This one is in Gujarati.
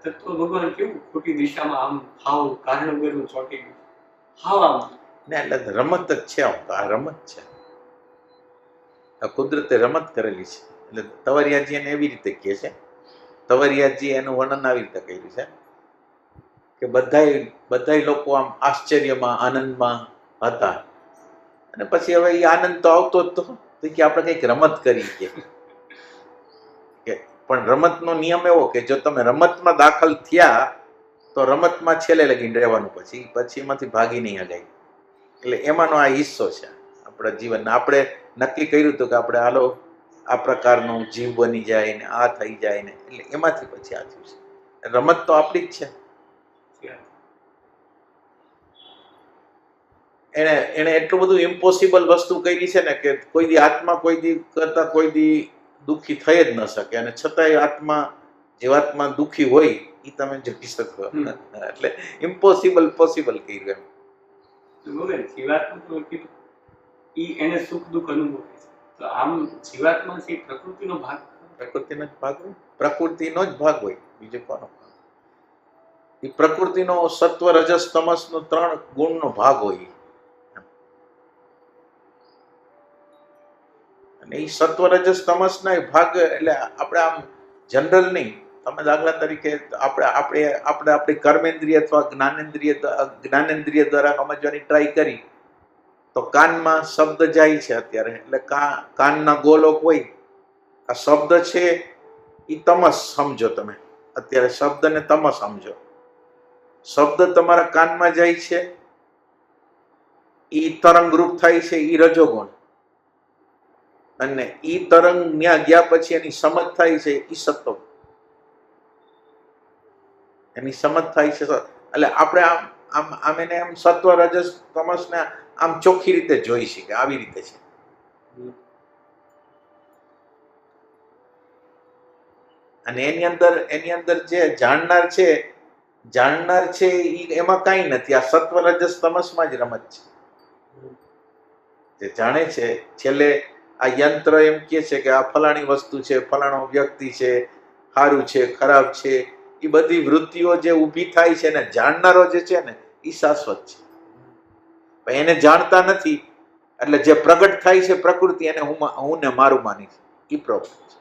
તત્વ ભગવાન કેવું ખોટી દિશામાં આમ હાવ કારણ વગરનું ચોંટી ગયું, હાવ આમ ને એટલે રમત જ છે. આમ તો આ રમત છે, આ કુદરતે રમત કરેલી છે. એટલે તવરિયાજી એને એવી રીતે કહે છે, તવરિયાજી એનું વર્ણન આવી રીતે કર્યું છે કે બધાય લોકો આમ આશ્ચર્યમાં આનંદમાં હતા, અને પછી હવે એ આનંદ તો આવતો જ તો કે આપણે કંઈક રમત કરી કે પણ રમતનો નિયમ એવો કે જો તમે રમતમાં દાખલ થયા તો રમતમાં છેલ્લે લગીને રહેવાનું, પછી એમાંથી ભાગી નહીં હગાય. એટલે એમાંનો આ હિસ્સો છે આપણા જીવનના. આપણે નક્કી કર્યું હતું કે આપણે હાલો આ પ્રકારનું જીવ બની જાય ને આ થઈ જાય ને, એટલે એમાંથી પછી આ થયું છે. રમત તો આપણી જ છે. એને એટલું બધું ઇમ્પોસિબલ વસ્તુ કરી છે ને કે કોઈ દી આત્મા કોઈ દી કરતા કોઈ દી દુઃખી થઈ જ ન શકે, અને છતાંય આત્મા જીવાત્મા દુઃખી હોય એ તમે જોઈ શકો. એટલે ઇમ્પોસિબલ પોસિબલ કર્યું એમ. જીવાત્મા તો કીધું ઈ એને સુખ દુઃખ અનુભવે છે, તો આમ જીવાત્મા છે પ્રકૃતિનો ભાગ, પ્રકૃતિનો જ ભાગ હોય, પ્રકૃતિનો જ ભાગ હોય, બીજો કોનો ભાગ? એ પ્રકૃતિનો સત્વ રજસ તમસ નો 3 ગુણનો ભાગ હોય, અને એ સત્વ રજસ તમસ ના ભાગ. એટલે આપણે આમ જનરલ નહીં, તમે દાખલા તરીકે આપણી કર્મેન્દ્રિય અથવા જ્ઞાનેન્દ્રિય દ્વારા સમજવાની ટ્રાય કરી તો કાનમાં શબ્દ જાય છે અત્યારે, એટલે કાનના ગોલોક હોય, આ શબ્દ છે એ તમસ સમજો તમે. અત્યારે શબ્દને તમસ સમજો. શબ્દ તમારા કાનમાં જાય છે, એ તરંગ રૂપ થાય છે, એ રજોગુણ. અને એ તરંગ ત્યાં ગયા પછી એની સમજ થાય છે, એ સત્વ. એની સમજ થાય છે. એટલે આપણે આમ એને આમ સત્વ રજસ તમસ ને આમ ચોખ્ખી રીતે જોઈ શકીએ, આવી રીતે છે. અને એની અંદર જે જાણનાર છે એમાં કાંઈ નથી. આ સત્વ રજસ તમસમાં જ રમત છે. જે જાણે છે છેલ્લે આ યંત્ર એમ કહે છે કે આ ફલાણી વસ્તુ છે, ફલાણો વ્યક્તિ છે, સારું છે ખરાબ છે, એ બધી વૃત્તિઓ જે ઊભી થાય છે ને, જાણનારો જે છે ને એ શાશ્વત છે. પણ એને જાણતા નથી, એટલે જે પ્રગટ થાય છે પ્રકૃતિ, એને હું ને મારું માની છે, એ પ્રોબ્લેમ છે.